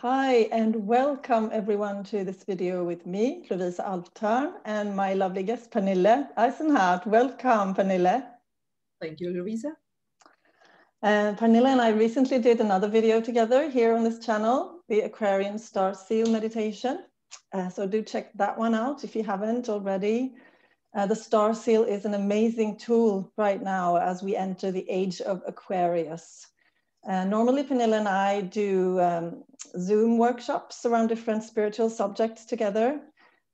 Hi and welcome everyone to this video with me, Lovisa Alvtörn, and my lovely guest Pernille Eisenhardt. Welcome, Pernille. Thank you, Lovisa. Pernille and I recently did another video together here on this channel, the Aquarian Star Seal Meditation. So do check that one out if you haven't already. The Star Seal is an amazing tool right now as we enter the age of Aquarius. Normally, Pernille and I do Zoom workshops around different spiritual subjects together.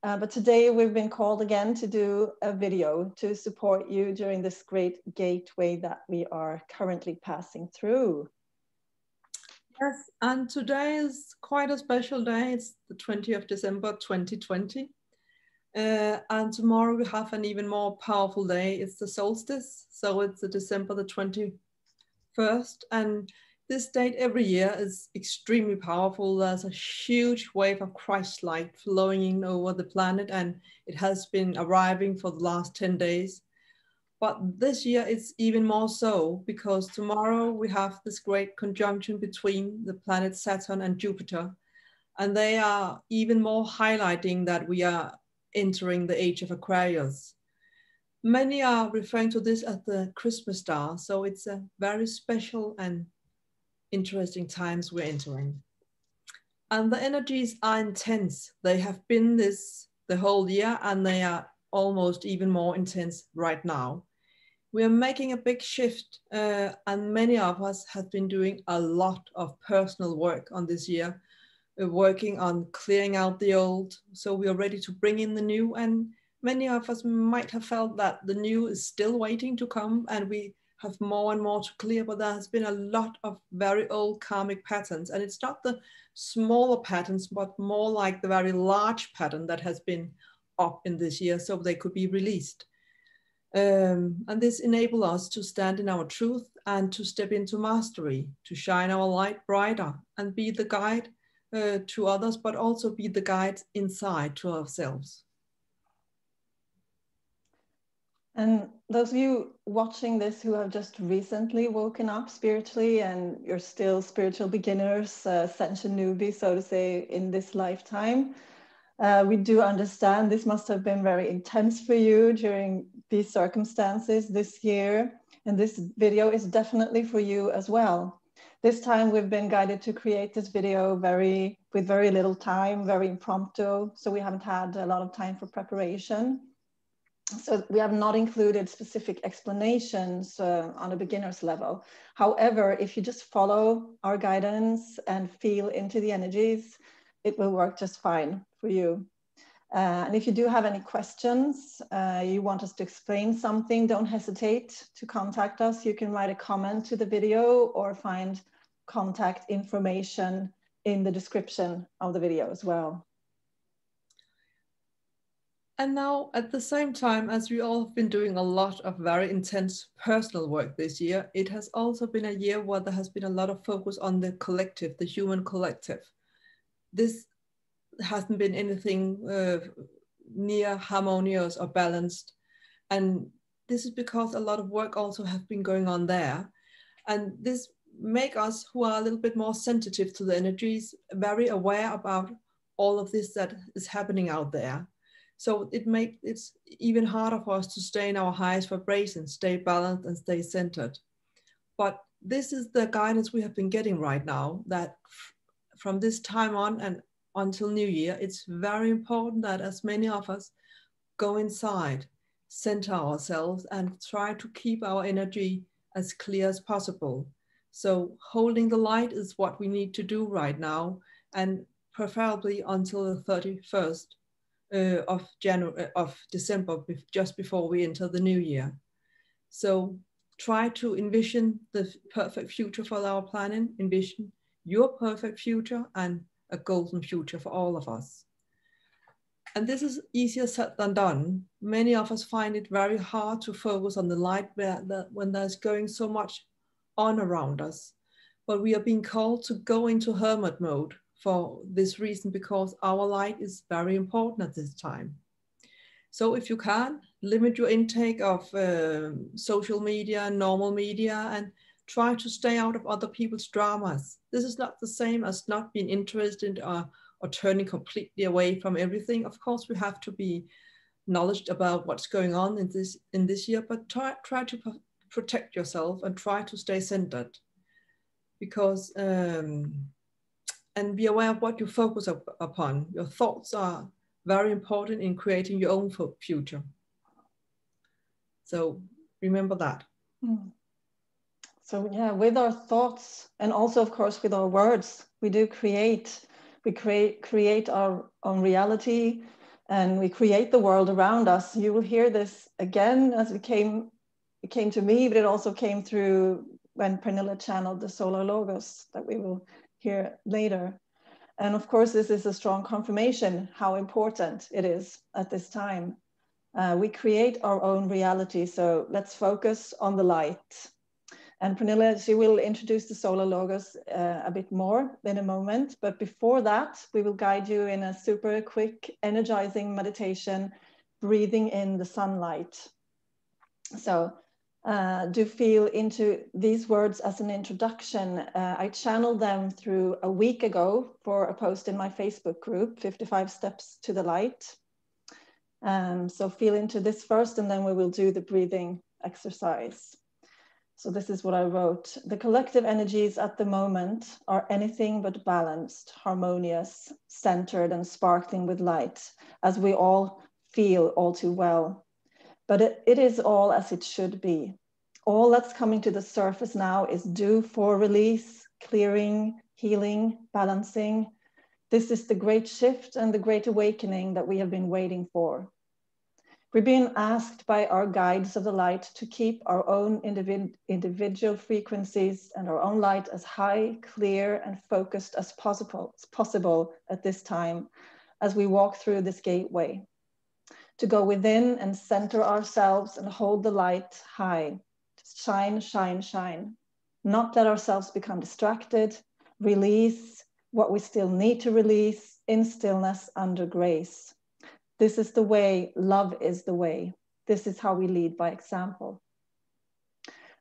But today we've been called again to do a video to support you during this great gateway that we are currently passing through. Yes, and today is quite a special day. It's the 20th of December, 2020. And tomorrow we have an even more powerful day. It's the solstice. So it's the December the 21st. And this date every year is extremely powerful. There's a huge wave of Christ light flowing in over the planet, and it has been arriving for the last 10 days. But this year it's even more so because tomorrow we have this great conjunction between the planet Saturn and Jupiter. And they are even more highlighting that we are entering the age of Aquarius. Many are referring to this as the Christmas star. So it's a very special and interesting times we're entering. And the energies are intense. They have been this the whole year, and they are almost even more intense right now. We are making a big shift, and many of us have been doing a lot of personal work on this year, working on clearing out the old, so we are ready to bring in the new. And many of us might have felt that the new is still waiting to come, and we have more and more to clear, but there has been a lot of very old karmic patterns, and it's not the smaller patterns, but more like the very large pattern that has been up in this year, so they could be released. And this enables us to stand in our truth and to step into mastery, to shine our light brighter and be the guide to others, but also be the guide inside to ourselves. And those of you watching this who have just recently woken up spiritually and you're still spiritual beginners, ascension newbies, so to say, in this lifetime, we do understand this must have been very intense for you during these circumstances this year. And this video is definitely for you as well. This time we've been guided to create this video with very little time, very impromptu. So we haven't had a lot of time for preparation. So we have not included specific explanations on a beginner's level. However, if you just follow our guidance and feel into the energies, it will work just fine for you. And if you do have any questions, you want us to explain something, don't hesitate to contact us. You can write a comment to the video or find contact information in the description of the video as well. And now, at the same time, as we all have been doing a lot of very intense personal work this year, it has also been a year where there has been a lot of focus on the collective, the human collective. This hasn't been anything near harmonious or balanced. And this is because a lot of work also has been going on there. And this makes us who are a little bit more sensitive to the energies very aware about all of this that is happening out there. So it's even harder for us to stay in our highest vibration, stay balanced and stay centered. But this is the guidance we have been getting right now, that from this time on and until New Year, it's very important that as many of us go inside, center ourselves and try to keep our energy as clear as possible. So holding the light is what we need to do right now, and preferably until the 31st of December, just before we enter the new year. So try to envision the perfect future for our planet, envision your perfect future and a golden future for all of us. And this is easier said than done. Many of us find it very hard to focus on the light when there's going so much on around us. But we are being called to go into hermit mode for this reason, because our light is very important at this time. So if you can, limit your intake of social media, normal media, and try to stay out of other people's dramas. This is not the same as not being interested or turning completely away from everything. Of course, we have to be knowledge about what's going on in this year, but try to protect yourself and try to stay centered, because and be aware of what you focus upon. Your thoughts are very important in creating your own future. So remember that. So yeah, with our thoughts and also of course with our words, we create our own reality, and we create the world around us. You will hear this again as it came to me, but it also came through when Pernille channeled the solar logos that we will hear later. And of course, this is a strong confirmation how important it is at this time. We create our own reality, so let's focus on the light. And Pernille, she will introduce the solar logos a bit more in a moment. But before that, we will guide you in a super quick, energizing meditation, breathing in the sunlight. So do feel into these words as an introduction. I channeled them through a week ago for a post in my Facebook group, 55 Steps to the Light. So feel into this first, and then we will do the breathing exercise. So this is what I wrote. The collective energies at the moment are anything but balanced, harmonious, centered, and sparkling with light, as we all feel all too well. But it is all as it should be. All that's coming to the surface now is due for release, clearing, healing, balancing. This is the great shift and the great awakening that we have been waiting for. We're being asked by our guides of the light to keep our own individual frequencies and our own light as high, clear, and focused as possible at this time as we walk through this gateway. To go within and center ourselves and hold the light high. Just shine, shine, shine. Not let ourselves become distracted. Release what we still need to release in stillness under grace. This is the way, love is the way. This is how we lead by example.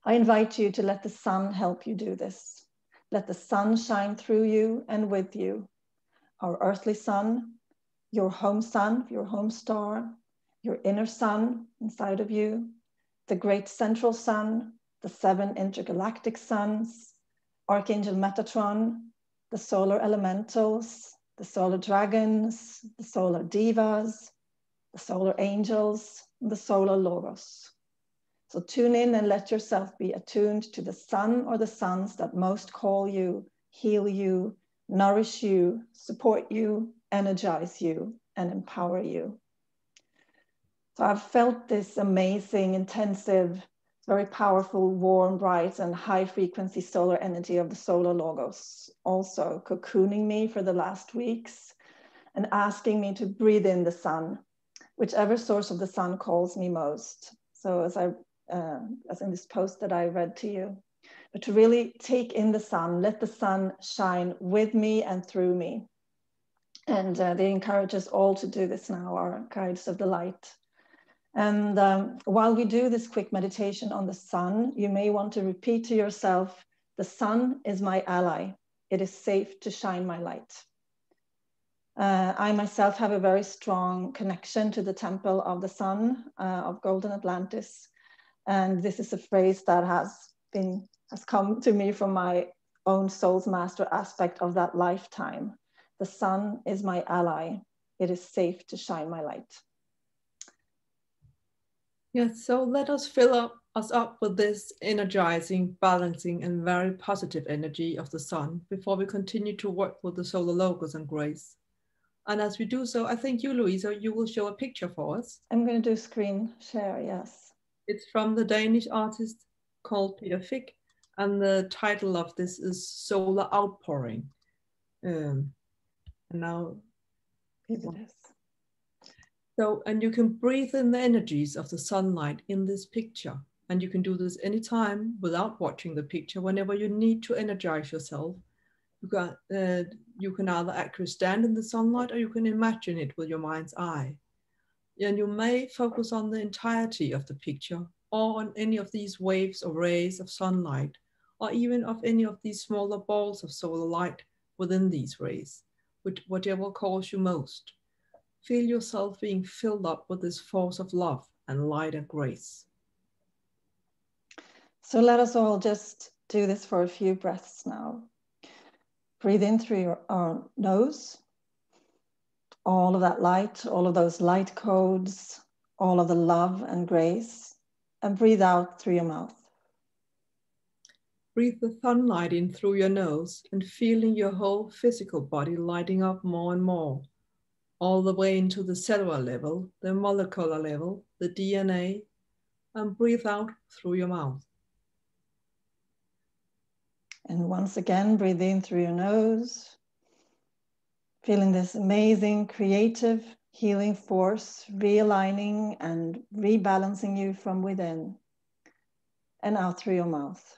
I invite you to let the sun help you do this. Let the sun shine through you and with you. Our earthly sun, your home star, your inner sun inside of you, the great central sun, the 7 intergalactic suns, Archangel Metatron, the solar elementals, the solar dragons, the solar devas, the solar angels, and the solar logos. So tune in and let yourself be attuned to the sun or the suns that most call you, heal you, nourish you, support you, energize you, and empower you. So I've felt this amazing, intensive, very powerful, warm, bright, and high frequency solar energy of the solar logos, also cocooning me for the last weeks and asking me to breathe in the sun, whichever source of the sun calls me most. So as in this post that I read to you, but to really take in the sun, let the sun shine with me and through me. And they encourage us all to do this now, our guides of the light. And while we do this quick meditation on the sun, you may want to repeat to yourself, the sun is my ally. It is safe to shine my light. I myself have a very strong connection to the temple of the sun of Golden Atlantis. And this is a phrase that has come to me from my own soul's master aspect of that lifetime. The sun is my ally. It is safe to shine my light. Yes, so let us fill us up with this energizing, balancing, and very positive energy of the sun before we continue to work with the solar logos and grace. And as we do so, I think you, Louisa, you will show a picture for us. I'm going to do screen share, yes. It's from the Danish artist called Fich, and the title of this is Solar Outpouring. And now, so, and you can breathe in the energies of the sunlight in this picture. And you can do this anytime without watching the picture, whenever you need to energize yourself. You can either actually stand in the sunlight or you can imagine it with your mind's eye. And you may focus on the entirety of the picture or on any of these waves or rays of sunlight, or even of any of these smaller balls of solar light within these rays, with whatever calls you most. Feel yourself being filled up with this force of love and light and grace. So let us all just do this for a few breaths now. Breathe in through our nose, all of that light, all of those light codes, all of the love and grace, and breathe out through your mouth. Breathe the sunlight in through your nose and feeling your whole physical body lighting up more and more, all the way into the cellular level, the molecular level, the DNA, and breathe out through your mouth. And once again, breathe in through your nose, feeling this amazing creative healing force realigning and rebalancing you from within, and out through your mouth.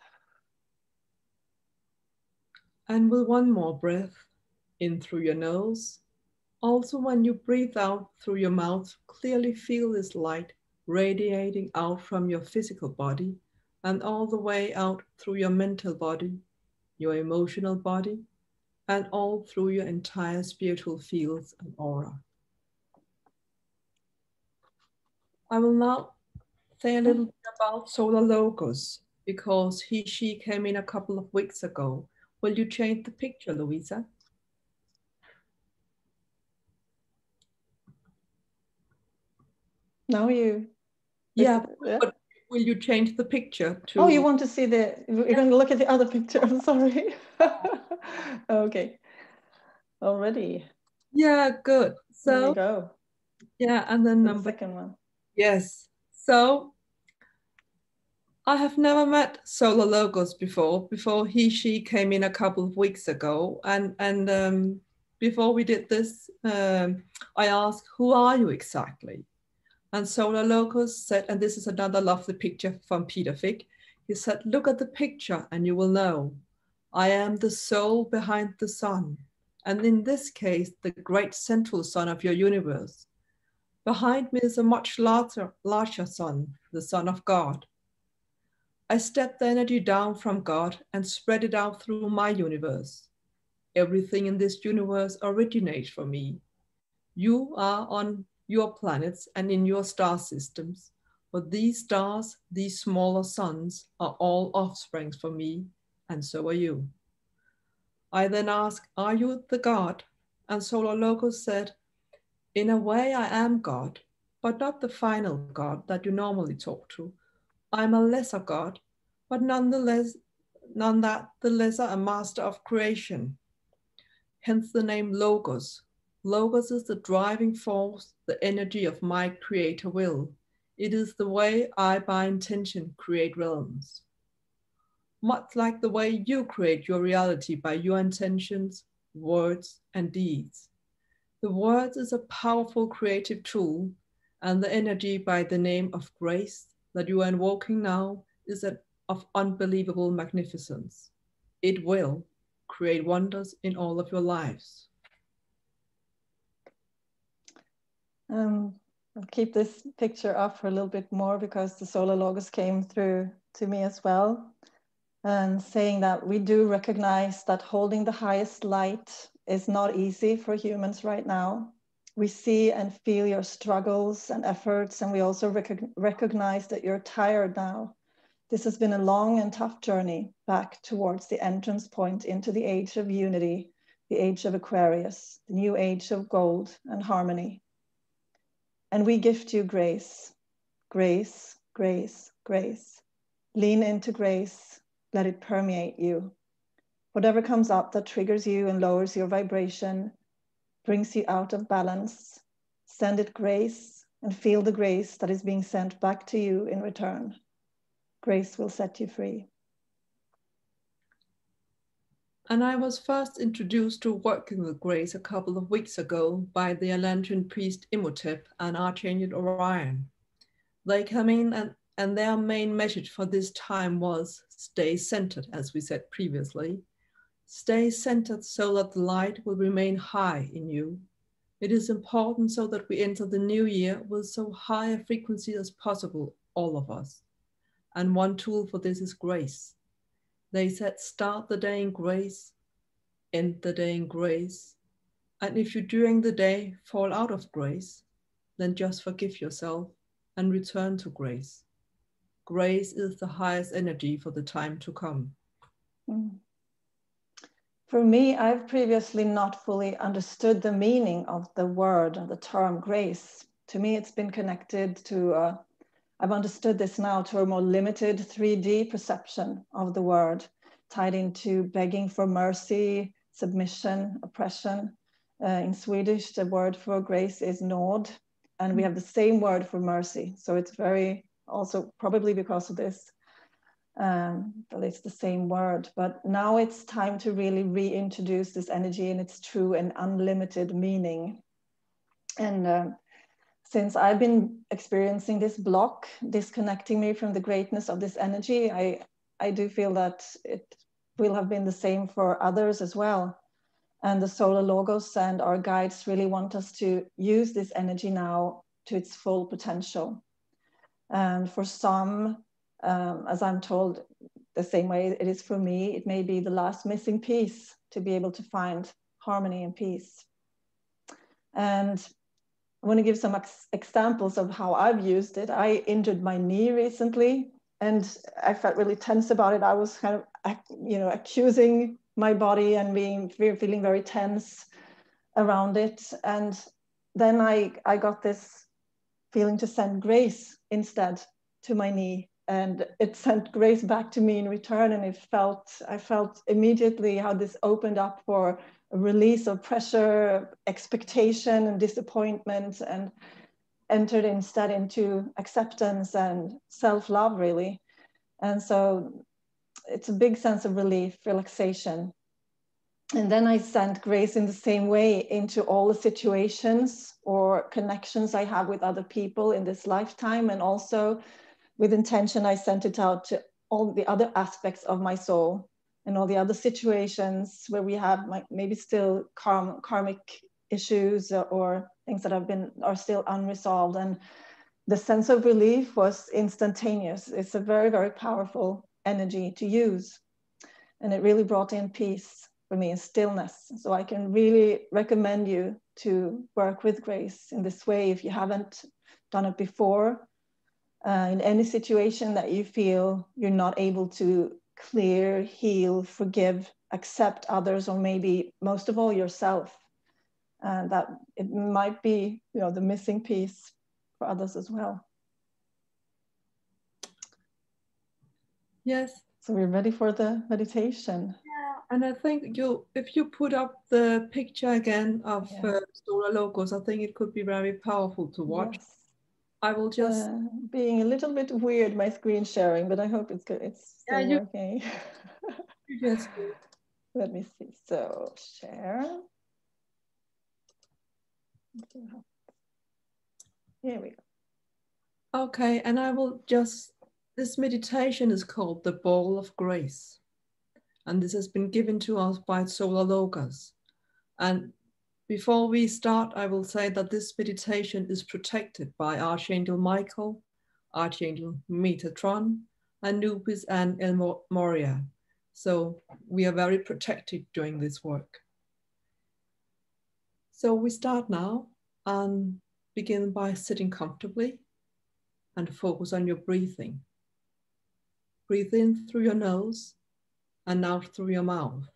And with one more breath, in through your nose. Also, when you breathe out through your mouth, clearly feel this light radiating out from your physical body and all the way out through your mental body, your emotional body, and all through your entire spiritual fields and aura. I will now say a little bit about Solar Logos because she came in a couple of weeks ago. Will you change the picture, Lovisa? Now you... Yeah, but will you change the picture to... Oh, you want to see the... You're going to look at the other picture. I'm sorry. Okay. Already. Yeah, good. So there you go. Yeah, and then the second one. Yes. So I have never met Solar Logos before she came in a couple of weeks ago. And before we did this, I asked, who are you exactly? And Solar Logos said, and this is another lovely picture from Peter Fich. He said, look at the picture and you will know. I am the soul behind the sun. And in this case, the great central sun of your universe. Behind me is a much larger sun, the Son of God. I step the energy down from God and spread it out through my universe. Everything in this universe originates from me. You are on your planets and in your star systems, but these stars, these smaller suns, are all offsprings for me, and so are you. I then ask, are you the God? And Solar Logos said, in a way I am God, but not the final God that you normally talk to. I'm a lesser God, but none that the lesser a master of creation. Hence the name Logos. Logos is the driving force, the energy of my creator will. It is the way I by intention create realms. Much like the way you create your reality by your intentions, words, and deeds. The words is a powerful creative tool, and the energy by the name of grace that you are invoking now is of unbelievable magnificence. It will create wonders in all of your lives. I'll keep this picture up for a little bit more because the Solar Logos came through to me as well. And saying that we do recognize that holding the highest light is not easy for humans right now. We see and feel your struggles and efforts, and we also recognize that you're tired now. This has been a long and tough journey back towards the entrance point into the age of unity, the age of Aquarius, the new age of gold and harmony. And we gift you grace, grace, grace, grace. Lean into grace, let it permeate you. Whatever comes up that triggers you and lowers your vibration, brings you out of balance, send it grace and feel the grace that is being sent back to you in return. Grace will set you free. And I was first introduced to working with grace a couple of weeks ago by the Alvtörn priest Imhotep and Archangel Orion. They come in and their main message for this time was stay centered, as we said previously. Stay centered so that the light will remain high in you. It is important so that we enter the new year with so high a frequency as possible, all of us. And one tool for this is grace. They said, start the day in grace, end the day in grace. And if you during the day fall out of grace, then just forgive yourself and return to grace. Grace is the highest energy for the time to come. For me, I've previously not fully understood the meaning of the word and the term grace. To me, it's been connected to, I've understood this now, to a more limited 3D perception of the word, tied into begging for mercy, submission, oppression. In Swedish, the word for grace is nåd, and we have the same word for mercy. So it's very, also probably because of this, but it's the same word. But now it's time to really reintroduce this energy in its true and unlimited meaning. And since I've been experiencing this block, disconnecting me from the greatness of this energy, I do feel that it will have been the same for others as well. And the Solar Logos and our guides really want us to use this energy now to its full potential. And for some, as I'm told, the same way it is for me, it may be the last missing piece to be able to find harmony and peace. And I want to give some examples of how I've used it. I injured my knee recently, and I felt really tense about it. I was kind of, accusing my body and feeling very tense around it. And then I got this feeling to send grace instead to my knee, and it sent grace back to me in return. And I felt immediately how this opened up for a release of pressure, expectation, and disappointment, and entered instead into acceptance and self-love, really. And so it's a big sense of relief, relaxation. And then I sent grace in the same way into all the situations or connections I have with other people in this lifetime. And also with intention, I sent it out to all the other aspects of my soul and all the other situations where we have maybe still karmic issues or things that are still unresolved. And the sense of relief was instantaneous. It's a very, very powerful energy to use. And it really brought in peace for me and stillness. So I can really recommend you to work with grace in this way if you haven't done it before. In any situation that you feel you're not able to clear, heal, forgive, accept others, or maybe most of all yourself, that it might be, the missing piece for others as well. Yes. So we're ready for the meditation. Yeah, and I think if you put up the picture again of Solar Logos, I think it could be very powerful to watch. Yes. I will just being a little bit weird, my screen sharing, but I hope it's good. It's still working. Yes. Let me see. So share. Here we go. Okay, and I will just, this meditation is called the Ball of Grace. And this has been given to us by Solar Logos. And before we start, I will say that this meditation is protected by Archangel Michael, Archangel Metatron, Anubis, and El Moria. So we are very protected during this work. So we start now and begin by sitting comfortably and focus on your breathing. Breathe in through your nose and out through your mouth.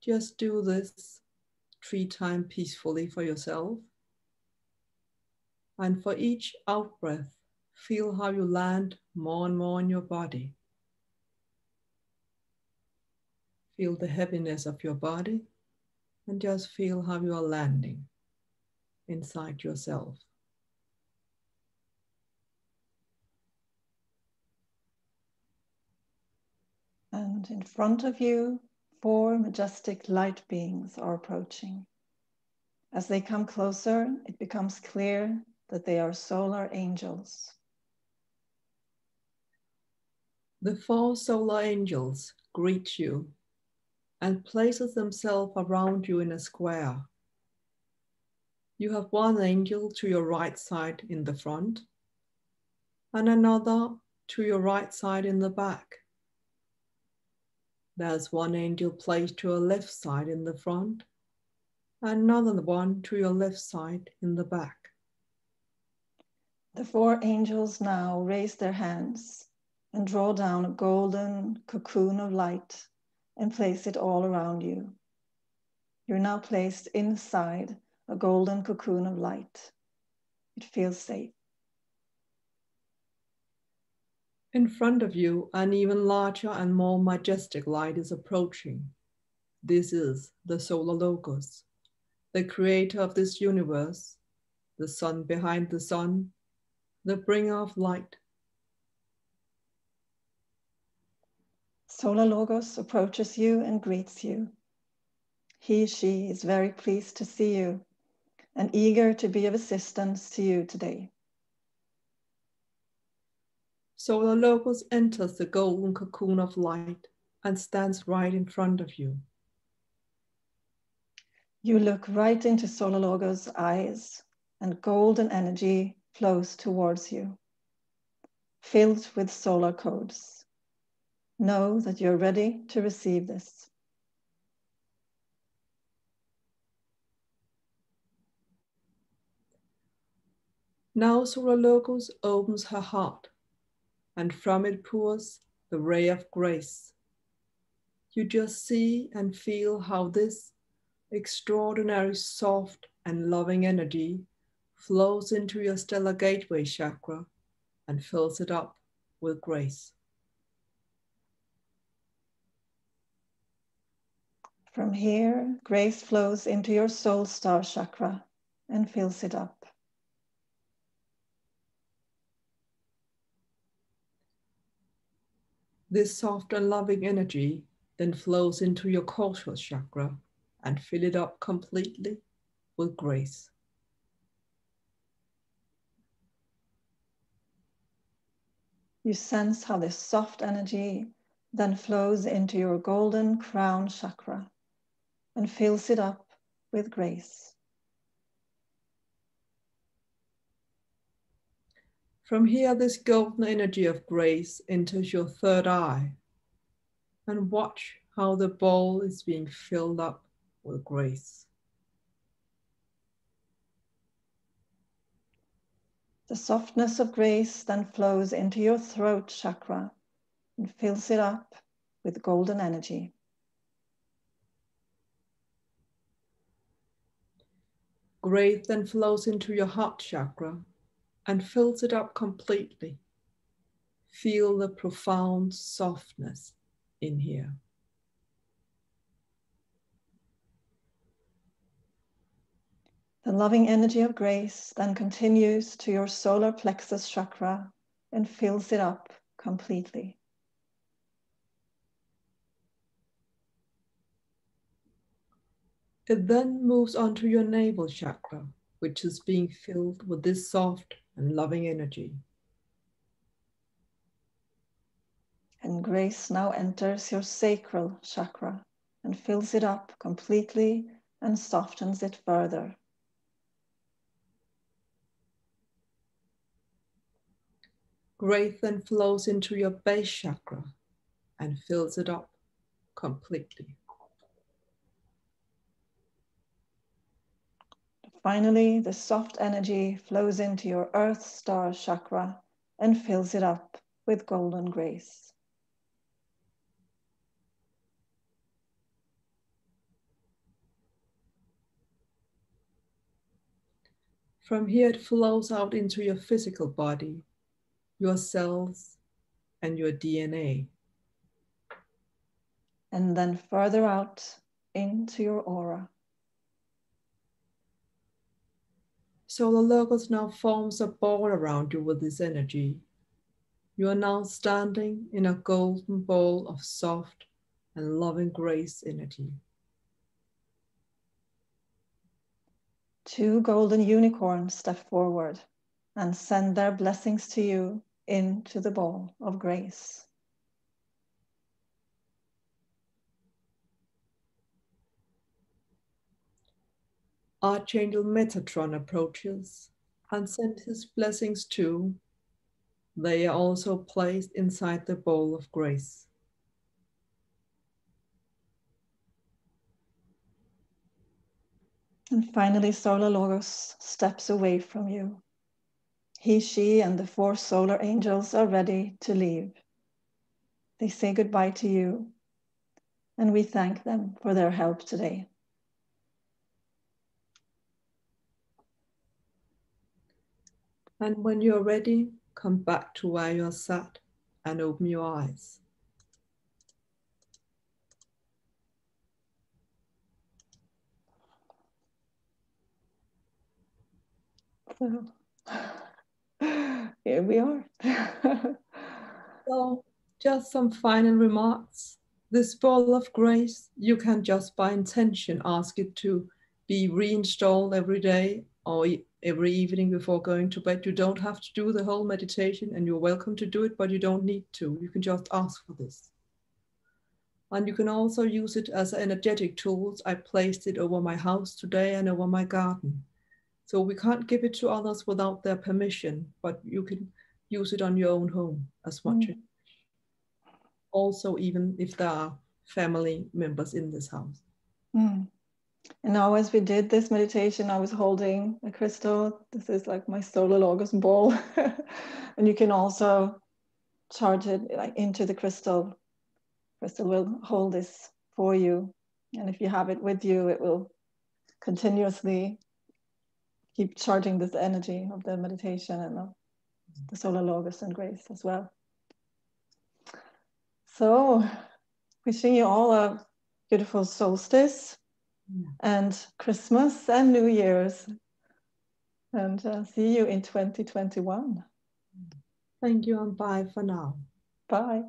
Just do this 3 times peacefully for yourself. And for each out breath, feel how you land more and more in your body. Feel the heaviness of your body and just feel how you are landing inside yourself. And in front of you, 4 majestic light beings are approaching. As they come closer, it becomes clear that they are solar angels. The 4 solar angels greet you and places themselves around you in a square. You have 1 angel to your right side in the front and another to your right side in the back. There's one angel placed to your left side in the front, another one to your left side in the back. The four angels now raise their hands and draw down a golden cocoon of light and place it all around you. You're now placed inside a golden cocoon of light. It feels safe. In front of you, an even larger and more majestic light is approaching. This is the Solar Logos, the creator of this universe, the sun behind the sun, the bringer of light. Solar Logos approaches you and greets you. She is very pleased to see you and eager to be of assistance to you today. Solar Logos enters the golden cocoon of light and stands right in front of you. You look right into Solar Logos' eyes and golden energy flows towards you, filled with solar codes. Know that you're ready to receive this. Now Solar Logos opens her heart, and from it pours the ray of grace. You just see and feel how this extraordinary, soft, and loving energy flows into your stellar gateway chakra and fills it up with grace. From here, grace flows into your soul star chakra and fills it up. This soft and loving energy then flows into your cultural chakra and fill it up completely with grace. You sense how this soft energy then flows into your golden crown chakra and fills it up with grace. From here, this golden energy of grace enters your third eye, and watch how the bowl is being filled up with grace. The softness of grace then flows into your throat chakra and fills it up with golden energy. Grace then flows into your heart chakra and fills it up completely. Feel the profound softness in here. The loving energy of grace then continues to your solar plexus chakra and fills it up completely. It then moves on to your navel chakra, which is being filled with this soft and loving energy. And grace now enters your sacral chakra and fills it up completely and softens it further. Grace then flows into your base chakra and fills it up completely. Finally, the soft energy flows into your earth star chakra and fills it up with golden grace. From here, it flows out into your physical body, your cells, and your DNA. And then further out into your aura. Solar Logos now forms a ball around you with this energy. You are now standing in a golden bowl of soft and loving grace energy. Two golden unicorns step forward and send their blessings to you into the bowl of grace. Archangel Metatron approaches and sends his blessings too. They are also placed inside the bowl of grace. And finally, Solar Logos steps away from you. He, she, and the 4 solar angels are ready to leave. They say goodbye to you, and we thank them for their help today. And when you're ready, come back to where you're sat and open your eyes. So, here we are. So, just some final remarks. This ball of grace, you can just by intention ask it to be reinstalled every day or every evening before going to bed. You don't have to do the whole meditation, and you're welcome to do it, but you don't need to. You can just ask for this. And you can also use it as energetic tools. I placed it over my house today and over my garden. So we can't give it to others without their permission, but you can use it on your own home as much as you wish. Also, even if there are family members in this house. And now as we did this meditation, I was holding a crystal. This is like my Solar Logos ball. And you can also charge it like into the crystal. Crystal will hold this for you. And if you have it with you, it will continuously keep charging this energy of the meditation and the Solar Logos and grace as well. So, wishing you all a beautiful solstice and Christmas and New Year's. And see you in 2021. Thank you and bye for now. Bye.